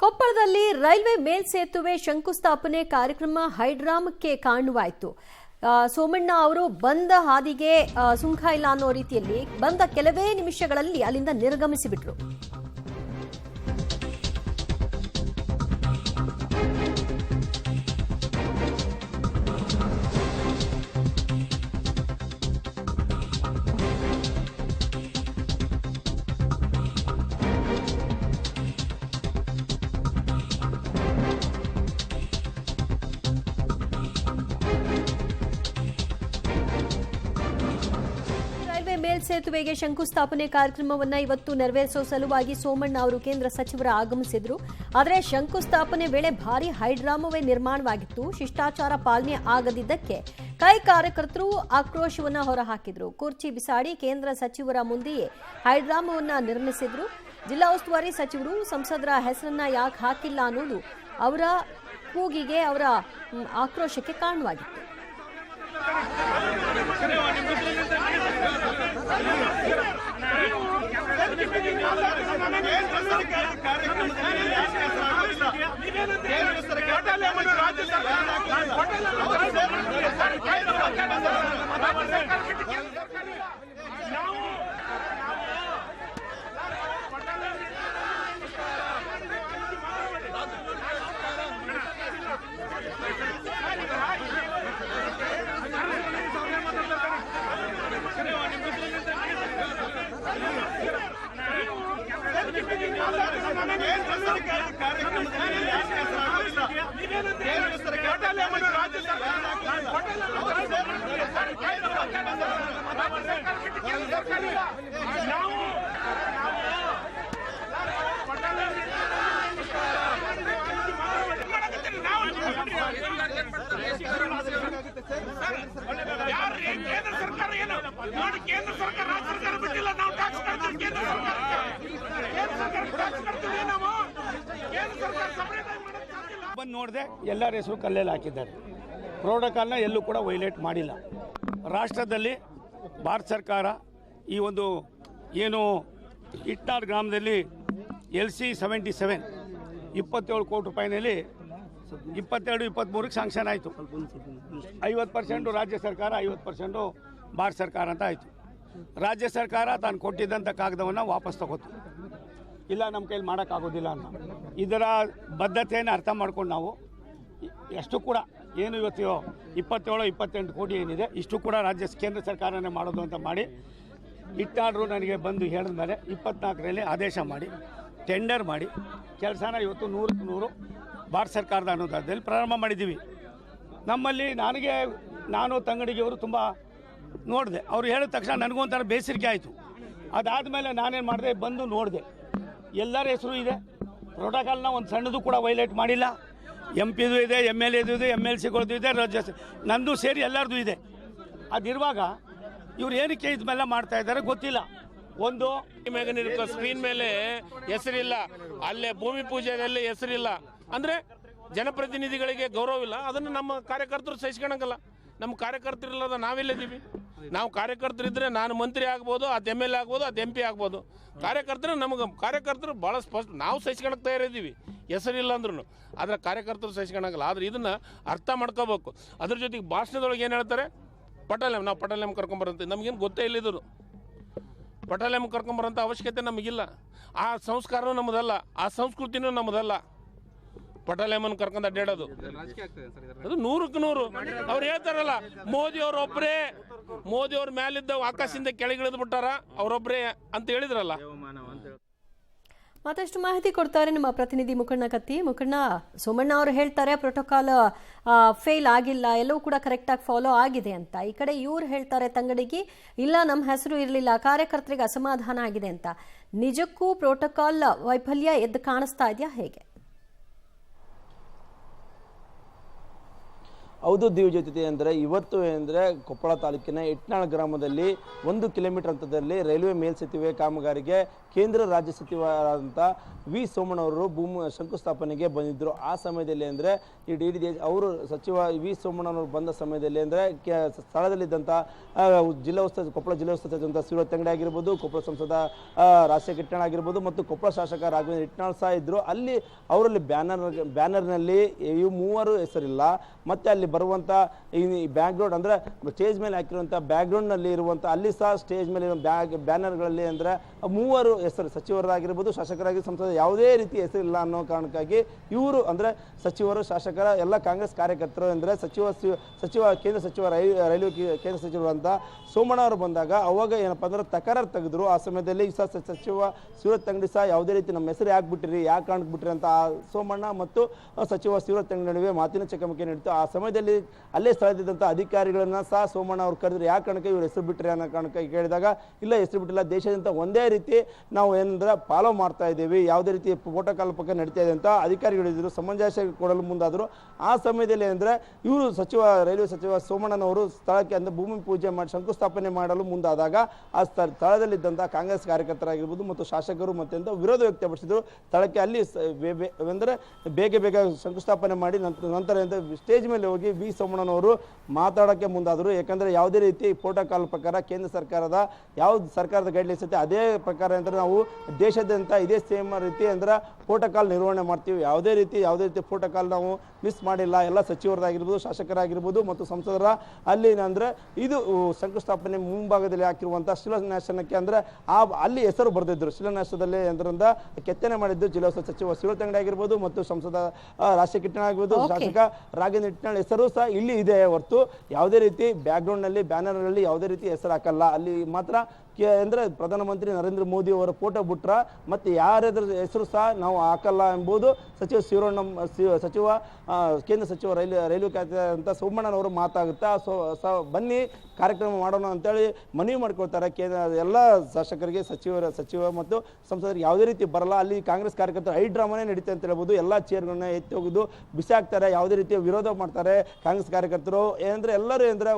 ಕೊಪ್ಪಳದಲ್ಲಿ ರೈಲ್ವೆ ಮೇಲ್ಸೇತುವೆ ಶಂಕುಸ್ಥಾಪನೆ ಕಾರ್ಯಕ್ರಮ ಹೈಡ್ರಾಮಕ್ಕೆ ಕಾರಣವಾಯಿತು. ಸೋಮಣ್ಣ ಅವರು ಬಂದ ಹಾದಿಗೆ ಸುಂಕ ಇಲ್ಲ ಅನ್ನೋ ರೀತಿಯಲ್ಲಿ ಬಂದ ಕೆಲವೇ ನಿಮಿಷಗಳಲ್ಲಿ ಅಲ್ಲಿಂದ ನಿರ್ಗಮಿಸಿಬಿಟ್ರು. ಮೇಲ್ಸೇತುವೆಗೆ ಶಂಕುಸ್ಥಾಪನೆ ಕಾರ್ಯಕ್ರಮವನ್ನು ಇವತ್ತು ನೆರವೇರಿಸುವ ಸಲುವಾಗಿ ಸೋಮಣ್ಣ ಅವರು ಕೇಂದ್ರ ಸಚಿವರು ಆಗಮಿಸಿದ್ರು. ಆದರೆ ಶಂಕುಸ್ಥಾಪನೆ ವೇಳೆ ಭಾರಿ ಹೈಡ್ರಾಮವೇ ನಿರ್ಮಾಣವಾಗಿತ್ತು. ಶಿಷ್ಟಾಚಾರ ಪಾಲನೆ ಆಗದಿದ್ದಕ್ಕೆ ಕೈ ಕಾರ್ಯಕರ್ತರು ಆಕ್ರೋಶವನ್ನ ಹೊರಹಾಕಿದ್ರು. ಕುರ್ಚಿ ಬಿಸಾಡಿ ಕೇಂದ್ರ ಸಚಿವರ ಮುಂದೆಯೇ ಹೈಡ್ರಾಮವನ್ನ ನಿರ್ಮಿಸಿದ್ರು. ಜಿಲ್ಲಾ ಉಸ್ತುವಾರಿ ಸಚಿವರು ಸಂಸದರ ಹೆಸರನ್ನ ಯಾಕೆ ಹಾಕಿಲ್ಲ ಅನ್ನೋದು ಅವರ ಕೂಗಿಗೆ, ಅವರ ಆಕ್ರೋಶಕ್ಕೆ ಕಾರಣವಾಗಿತ್ತು. ಬಂದು ನೋಡಿದೆ, ಎಲ್ಲರ ಹೆಸರು ಕಲ್ಲೆಲ್ಲಿ ಹಾಕಿದ್ದಾರೆ. ಪ್ರೋಟೋಕಾಲ್ನ ಎಲ್ಲೂ ಕೂಡ ವೈಲೇಟ್ ಮಾಡಿಲ್ಲ. ರಾಷ್ಟ್ರದಲ್ಲಿ ಭಾರತ ಸರ್ಕಾರ ಈ ಒಂದು ಏನು ಇಟ್ನಾಳ್ ಗ್ರಾಮದಲ್ಲಿ LC-77 27 ಕೋಟಿ ರೂಪಾಯಿನಲ್ಲಿ 22-23ಕ್ಕೆ ಸ್ಯಾಂಕ್ಷನ್ ಆಯಿತು. 50% ರಾಜ್ಯ ಸರ್ಕಾರ, 50% ಭಾರತ ಸರ್ಕಾರ ಅಂತ ಆಯಿತು. ರಾಜ್ಯ ಸರ್ಕಾರ ತಾನು ಕೊಟ್ಟಿದ್ದಂಥ ಕಾಗದವನ್ನು ವಾಪಸ್ ತಗೋತು. ಇಲ್ಲ, ನಮ್ಮ ಕೈಲಿ ಮಾಡೋಕ್ಕಾಗೋದಿಲ್ಲ ಅನ್ನೋ ಇದರ ಬದ್ಧತೆಯನ್ನು ಅರ್ಥ ಮಾಡ್ಕೊಂಡು ನಾವು ಎಷ್ಟು ಕೂಡ ಏನು ಇವತ್ತು 27-28 ಕೋಟಿ ಏನಿದೆ ಇಷ್ಟು ಕೂಡ ಕೇಂದ್ರ ಸರ್ಕಾರನೇ ಮಾಡೋದು ಅಂತ ಮಾಡಿ ಇಟ್ಟಾಡ್ರು ನನಗೆ ಬಂದು ಹೇಳಿದ ಮೇಲೆ 24ರಲ್ಲಿ ಆದೇಶ ಮಾಡಿ ಟೆಂಡರ್ ಮಾಡಿ ಕೆಲಸನ ಇವತ್ತು 100ಕ್ಕೆ 100 ಭಾರತ ಸರ್ಕಾರದ ಅನುದಾನದಲ್ಲಿ ಪ್ರಾರಂಭ ಮಾಡಿದ್ದೀವಿ. ನಮ್ಮಲ್ಲಿ ನಾನು ತಂಗಡಿಗೆಯವರು ತುಂಬ ನೋಡಿದೆ. ಅವರು ಹೇಳಿದ ತಕ್ಷಣ ನನಗೊಂಥರ ಬೇಸರಿಕೆ ಆಯಿತು. ಅದಾದಮೇಲೆ ನಾನೇನು ಮಾಡಿದೆ, ಬಂದು ನೋಡಿದೆ, ಎಲ್ಲರ ಹೆಸರು ಇದೆ. ಪ್ರೋಟೋಕಾಲ್ನ ಒಂದು ಸಣ್ಣದು ಕೂಡ ವೈಲೇಟ್ ಮಾಡಿಲ್ಲ. MP ಇದೆ, MLAದು ಇದೆ, MLCಗಳದ್ದು ಇದೆ, ನಂದು ಸೇರಿ ಎಲ್ಲರದು ಇದೆ. ಅದಿರುವಾಗ ಇವ್ರು ಏನಕ್ಕೆ ಇದನ್ನೆಲ್ಲ ಮಾಡ್ತಾ ಇದ್ದಾರೆ ಗೊತ್ತಿಲ್ಲ. ಒಂದು ಸ್ಕ್ರೀನ್ ಮೇಲೆ ಹೆಸರಿಲ್ಲ, ಅಲ್ಲೇ ಭೂಮಿ ಪೂಜೆಯಲ್ಲಿ ಹೆಸರಿಲ್ಲ ಅಂದರೆ ಜನಪ್ರತಿನಿಧಿಗಳಿಗೆ ಗೌರವವಿಲ್ಲ. ಅದನ್ನು ನಮ್ಮ ಕಾರ್ಯಕರ್ತರು ಸಹಿಸ್ಕೊಳಂಗಲ್ಲ. ನಮ್ಮ ಕಾರ್ಯಕರ್ತರಿಲ್ಲದ ನಾವೆಲ್ಲಿದ್ದೀವಿ? ನಾವು ಕಾರ್ಯಕರ್ತರಿದ್ದರೆ ನಾನು ಮಂತ್ರಿ ಆಗ್ಬೋದು, ಅದು MLA ಆಗ್ಬೋದು, ಅದು MP ಆಗ್ಬೋದು. ಕಾರ್ಯಕರ್ತರು ಭಾಳ ಸ್ಪಷ್ಟ, ನಾವು ಸಹಿಸ್ಕೊಳಕ್ಕೆ ತಯಾರಿದ್ದೀವಿ ಹೆಸರಿಲ್ಲ ಅಂದ್ರೂ. ಆದರೆ ಕಾರ್ಯಕರ್ತರು ಸಹಿಸ್ಕೊಳಂಗಲ್ಲ. ಆದರೆ ಇದನ್ನು ಅರ್ಥ ಮಾಡ್ಕೋಬೇಕು. ಅದ್ರ ಜೊತೆಗೆ ಭಾಷಣದೊಳಗೆ ಏನು ಹೇಳ್ತಾರೆ, ನಾವು ಪಟಾಲೆಮ್ ಕರ್ಕೊಂಬರಂತೆ. ನಮಗೇನು ಗೊತ್ತೇ ಇಲ್ಲಿದ್ರು. ಪಟಾಲೆಮ್ ಕರ್ಕೊಂಬರೋಂಥ ಅವಶ್ಯಕತೆ ನಮಗಿಲ್ಲ. ಆ ಸಂಸ್ಕಾರನೂ ನಮ್ಮದಲ್ಲ, ಆ ಸಂಸ್ಕೃತಿನೂ ನಮ್ಮದಲ್ಲ. ಪಟಾಲೆಮನ್ ಕರ್ಕೊಂಡು ಅಡ್ಡಾಡೋದು ಅದು 100ಕ್ಕೆ 100. ಅವ್ರು ಹೇಳ್ತಾರಲ್ಲ, ಮೋದಿಯವ್ರ ಮೇಲಿದ್ದ ಆಕಾಶದಿಂದ ಕೆಳಗಿಳಿದು ಬಿಟ್ಟಾರ ಅವರೊಬ್ಬರೇ ಅಂತ ಹೇಳಿದ್ರಲ್ಲ. ಮತ್ತಷ್ಟು ಮಾಹಿತಿ ಕೊಡ್ತಾರೆ ನಮ್ಮ ಪ್ರತಿನಿಧಿ ಮುಖಣ್ಣ ಕತ್ತಿ. ಮುಖಣ್ಣ, ಸೋಮಣ್ಣ ಅವರು ಹೇಳ್ತಾರೆ ಪ್ರೋಟೋಕಾಲ್ ಫೇಲ್ ಆಗಿಲ್ಲ, ಎಲ್ಲವೂ ಕೂಡ ಕರೆಕ್ಟಾಗಿ ಫಾಲೋ ಆಗಿದೆ ಅಂತ. ಈ ಕಡೆ ಇವ್ರು ಹೇಳ್ತಾರೆ ತಂಗಡಿಗೆ, ಇಲ್ಲ ನಮ್ಮ ಹೆಸರು ಇರಲಿಲ್ಲ, ಕಾರ್ಯಕರ್ತರಿಗೆ ಅಸಮಾಧಾನ ಆಗಿದೆ ಅಂತ. ನಿಜಕ್ಕೂ ಪ್ರೋಟೋಕಾಲ್ ವೈಫಲ್ಯ ಎದ್ದು ಕಾಣಿಸ್ತಾ ಇದೆಯಾ, ಹೇಗೆ? ಹೌದು ಜೊತೆ ಅಂದರೆ ಇವತ್ತು ಅಂದರೆ ಕೊಪ್ಪಳ ತಾಲೂಕಿನ ಇಟ್ನಾಳ್ ಗ್ರಾಮದಲ್ಲಿ 1 ಕಿಲೋಮೀಟರ್ ಅಂತರದಲ್ಲಿ ರೈಲ್ವೆ ಮೇಲ್ಸೇತುವೆ ಕಾಮಗಾರಿಗೆ ಕೇಂದ್ರ ರಾಜ್ಯ ಸಚಿವರಾದಂಥ ವಿ ಸೋಮಣ್ಣ ಅವರು ಶಂಕುಸ್ಥಾಪನೆಗೆ ಬಂದಿದ್ದರು. ಆ ಸಮಯದಲ್ಲಿ ಅಂದರೆ ಈ ಡಿ ಡಿ ಅವರು ಸಚಿವ ವಿ ಸೋಮಣ್ಣನವರು ಬಂದ ಸಮಯದಲ್ಲಿ ಅಂದರೆ ಸ್ಥಳದಲ್ಲಿದ್ದಂಥ ಕೊಪ್ಪಳ ಜಿಲ್ಲಾ ಉಸ್ತುವಾರಿ ಸಚಿವ ಶಿವರಾಜ್ ತಂಗಡಿ ಆಗಿರ್ಬೋದು, ಕೊಪ್ಪಳ ಸಂಸದ ರಾಜಶೇಖರ್ ಇಟ್ನಾಳ್ ಆಗಿರ್ಬೋದು ಮತ್ತು ಕೊಪ್ಪಳ ಶಾಸಕ ರಾಘವೇಂದ್ರ ಇಟ್ನಾಳ್ ಸಹ ಇದ್ದರು. ಅಲ್ಲಿ ಅವರಲ್ಲಿ ಬ್ಯಾನರ್ನಲ್ಲಿ ಇವು ಮೂವರು ಹೆಸರಿಲ್ಲ. ಮತ್ತು ಅಲ್ಲಿ ಬರುವಂಥ ಈ ಬ್ಯಾಕ್ಗ್ರೌಂಡ್ ಅಂದರೆ ಸ್ಟೇಜ್ ಮೇಲೆ ಹಾಕಿರುವಂಥ ಬ್ಯಾಕ್ಗ್ರೌಂಡ್ನಲ್ಲಿ ಇರುವಂಥ ಅಲ್ಲಿ ಸಹ ಸ್ಟೇಜ್ ಮೇಲೆ ಬ್ಯಾನರ್ಗಳಲ್ಲಿ ಅಂದರೆ ಮೂವರು ಹೆಸರು ಸಚಿವರಾಗಿರ್ಬೋದು, ಶಾಸಕರಾಗಿ ಸಂಸದ ಯಾವುದೇ ರೀತಿ ಹೆಸರಿಲ್ಲ ಅನ್ನೋ ಕಾರಣಕ್ಕಾಗಿ ಇವರು ಅಂದರೆ ಸಚಿವರು ಶಾಸಕರ ಎಲ್ಲ ಕಾಂಗ್ರೆಸ್ ಕಾರ್ಯಕರ್ತರು ಅಂದರೆ ಕೇಂದ್ರ ಸಚಿವ ರೈಲ್ವೆ ಕೇಂದ್ರ ಸಚಿವರು ಅಂತ ಸೋಮಣ್ಣ ಅವರು ಬಂದಾಗ ಅವಾಗ ಏನಪ್ಪ ಅಂದ್ರೆ ತಕರಾರು ತೆಗೆದ್ರು. ಆ ಸಮಯದಲ್ಲಿ ಸಚಿವ ಶಿವರಾಜ್ ತಂಗಡಿ ಸಹ ಯಾವುದೇ ರೀತಿ ನಮ್ಮ ಹೆಸರು ಯಾಕೆ ಬಿಟ್ಟಿರಿ, ಯಾಕೆ ಕಾರಣಕ್ಕೆ ಬಿಟ್ಟಿರಿ ಅಂತ ಸೋಮಣ್ಣ ಮತ್ತು ಸಚಿವ ಶಿವರಾಜ್ ತಂಗಡಿ ನಡುವೆ ಮಾತಿನ ಚಕಮಕಿ ನಡೀತು. ಆ ಸಮಯದಲ್ಲಿ ಅಲ್ಲೇ ಸ್ಥಳದಿದ್ದಂಥ ಅಧಿಕಾರಿಗಳನ್ನ ಸಹ ಸೋಮಣ್ಣ ಅವ್ರು ಕರೆದ್ರು. ಯಾಕೆ ಕಾರಣಕ್ಕೆ ಇವ್ರು ಹೆಸರು ಬಿಟ್ಟರೆ ಅನ್ನೋ ಕಾರಣಕ್ಕೆ ಕೇಳಿದಾಗ ಇಲ್ಲ ಹೆಸರು ಬಿಟ್ಟಿಲ್ಲ, ದೇಶದಿಂದ ಒಂದೇ ರೀತಿ ನಾವು ಏನಂದ್ರೆ ಫಾಲೋ ಮಾಡ್ತಾ ಇದ್ದೀವಿ, ಯಾವುದೇ ರೀತಿ ಪ್ರೋಟೋಕಾಲ್ ಪಕ್ಕ ನಡೀತಾ ಇದೆ ಅಂತ ಅಧಿಕಾರಿಗಳಿದ್ರು. ಸಮಂಜಸ ಕೊಡಲು ಮುಂದಾದರು. ಆ ಸಮಯದಲ್ಲಿ ಅಂದರೆ ಇವರು ರೈಲ್ವೆ ಸಚಿವ ಸೋಮಣ್ಣನವರು ಸ್ಥಳಕ್ಕೆ ಅಂದರೆ ಭೂಮಿ ಪೂಜೆ ಮಾಡಿ ಶಂಕುಸ್ಥಾಪನೆ ಮಾಡಲು ಮುಂದಾದಾಗ ಆ ಸ್ಥಳದಲ್ಲಿದ್ದಂಥ ಕಾಂಗ್ರೆಸ್ ಕಾರ್ಯಕರ್ತರಾಗಿರ್ಬೋದು ಮತ್ತು ಶಾಸಕರು ಮತ್ತು ವಿರೋಧ ವ್ಯಕ್ತಪಡಿಸಿದರು. ಸ್ಥಳಕ್ಕೆ ಅಲ್ಲಿ ಅಂದರೆ ಬೇಗ ಶಂಕುಸ್ಥಾಪನೆ ಮಾಡಿ ನಂತರ ಸ್ಟೇಜ್ ಮೇಲೆ ಹೋಗಿ ವಿ ಸೋಮಣ್ಣನವರು ಮಾತಾಡೋಕ್ಕೆ ಮುಂದಾದರು. ಯಾಕಂದರೆ ಯಾವುದೇ ರೀತಿ ಪ್ರೋಟೋಕಾಲ್ ಪ್ರಕಾರ ಕೇಂದ್ರ ಸರ್ಕಾರದ ಯಾವ್ದು ಸರ್ಕಾರದ ಗೈಡ್ಲೈನ್ಸ್ ಐತೆ ಅದೇ ಪ್ರಕಾರ ಅಂದರೆ ನಾವು ದೇಶಾದ್ಯಂತ ಇದೇ ಸೇಮ್ ರೀತಿ ಅಂದ್ರೆ ಪ್ರೋಟೋಕಾಲ್ ನಿರ್ವಹಣೆ ಮಾಡ್ತೀವಿ. ಯಾವುದೇ ರೀತಿ ಪ್ರೋಟೋಕಾಲ್ ನಾವು ಮಿಸ್ ಮಾಡಿಲ್ಲ. ಎಲ್ಲ ಸಚಿವರಾಗಿರ್ಬೋದು, ಶಾಸಕರಾಗಿರ್ಬೋದು ಮತ್ತು ಸಂಸದರ ಅಲ್ಲಿ ಅಂದರೆ ಇದು ಶಂಕುಸ್ಥಾಪನೆ ಮುಂಭಾಗದಲ್ಲಿ ಹಾಕಿರುವಂಥ ಶಿಲಾನ್ಯಾಸನಕ್ಕೆ ಅಂದರೆ ಅಲ್ಲಿ ಹೆಸರು ಬರೆದಿದ್ದರು. ಶಿಲಾನ್ಯಾಸದಲ್ಲಿ ಅದರಿಂದ ಕೆತ್ತನೆ ಮಾಡಿದ್ದು ಜಿಲ್ಲಾ ಸಚಿವ ಶಿವರಾಜ್ ತಂಗಡಿ ಆಗಿರ್ಬೋದು ಮತ್ತು ಸಂಸದ ರಾಜಶೇಖರ್ ಇಟ್ನಾಳ್ ಆಗಿರ್ಬೋದು, ಶಾಸಕ ರಾಘವೇಂದ್ರ ಇಟ್ನಾಳ್ ಹೆಸರು ಸಹ ಇಲ್ಲಿ ಇದೆ ಹೊರತು ಯಾವುದೇ ರೀತಿ ಬ್ಯಾಕ್ಗ್ರೌಂಡ್ನಲ್ಲಿ ಬ್ಯಾನರ್ನಲ್ಲಿ ಯಾವುದೇ ರೀತಿ ಹೆಸರು ಹಾಕಲ್ಲ. ಅಲ್ಲಿ ಮಾತ್ರ ಅಂದರೆ ಪ್ರಧಾನಮಂತ್ರಿ ನರೇಂದ್ರ ಮೋದಿ ಅವರ ಫೋಟೋ ಬಿಟ್ರ ಮತ್ತು ಯಾರಾದ್ರ ಹೆಸರು ಸಹ ನಾವು ಹಾಕಲ್ಲ ಎಂಬುದು ಸಚಿವ ಕೇಂದ್ರ ಸಚಿವ ರೈಲ್ವೆ ಖಾತೆ ಅಂತ ಸೋಮಣ್ಣನವರು ಮಾತಾಗುತ್ತಾ ಬನ್ನಿ ಕಾರ್ಯಕ್ರಮ ಮಾಡೋಣ ಅಂತೇಳಿ ಮನವಿ ಮಾಡ್ಕೊಳ್ತಾರೆ. ಎಲ್ಲ ಶಾಸಕರಿಗೆ ಸಚಿವ ಮತ್ತು ಸಂಸದರಿಗೆ ಯಾವುದೇ ರೀತಿ ಬರಲ್ಲ. ಅಲ್ಲಿ ಕಾಂಗ್ರೆಸ್ ಕಾರ್ಯಕರ್ತರು ಡ್ರಾಮಾನೇ ನಡೀತೆ ಅಂತ ಹೇಳ್ಬೋದು. ಎಲ್ಲ ಚೇರ್ಗಳನ್ನ ಎತ್ತಿ ಹೋಗಿದ್ದು ಬಿಸಿ ಹಾಕ್ತಾರೆ, ಯಾವುದೇ ರೀತಿಯ ವಿರೋಧ ಮಾಡ್ತಾರೆ ಕಾಂಗ್ರೆಸ್ ಕಾರ್ಯಕರ್ತರು. ಏನಂದ್ರೆ ಎಲ್ಲರೂ ಅಂದ್ರೆ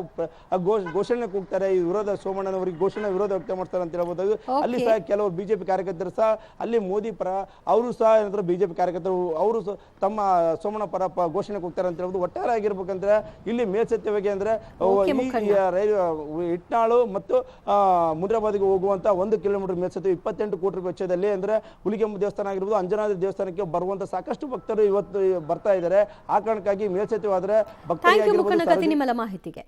ಘೋಷಣೆ ಕೂಗ್ತಾರೆ, ಈ ವಿರೋಧ ಸೋಮಣ್ಣನವರಿಗೆ ವಿರೋಧ ವ್ಯಕ್ತ ಮಾಡ್ತಾರೆ ಅಂತ ಹೇಳ್ಬೋದು. ಅಲ್ಲಿ ಸಹ ಕೆಲವು ಬಿಜೆಪಿ ಕಾರ್ಯಕರ್ತರು ಸಹ ಅಲ್ಲಿ ಮೋದಿ ಪರ ಅವರು ಸಹ ಏನಂದ್ರೆ ಬಿಜೆಪಿ ಕಾರ್ಯಕರ್ತರು ಅವರು ತಮ್ಮ ಸೋಮಣ್ಣ ಪರ ಘೋಷಣೆ ಕೂಗ್ತಾರೆ ಅಂತ ಹೇಳ್ಬೋದು. ಒಟ್ಟಾರೆ ಆಗಿರ್ಬೇಕಂದ್ರೆ ಇಲ್ಲಿ ಮೇಲ್ಸೇತುವೆಗೆ ಅಂದ್ರೆ ಇಟ್ನಾಳು ಮತ್ತು ಮುನ್ರಾಬಾದ್ಗೆ ಹೋಗುವಂತ 1 ಕಿಲೋಮೀಟರ್ ಮೇಲ್ಸೇತುವೆ 28 ಕೋಟಿ ರೂಪಾಯಿ ವೆಚ್ಚದಲ್ಲಿ ಅಂದ್ರೆ ಹುಲಿಗೆಮ್ಮ ದೇವಸ್ಥಾನ ಆಗಿರ್ಬೋದು, ಅಂಜನಾದ್ರಿ ದೇವಸ್ಥಾನಕ್ಕೆ ಬರುವಂತ ಸಾಕಷ್ಟು ಭಕ್ತರು ಇವತ್ತು ಬರ್ತಾ ಇದ್ದಾರೆ. ಆ ಕಾರಣಕ್ಕಾಗಿ ಮೇಲ್ಸೇತುವೆ ಆದ್ರೆ ಭಕ್ತರಿಗೆ ಮಾಹಿತಿಗೆ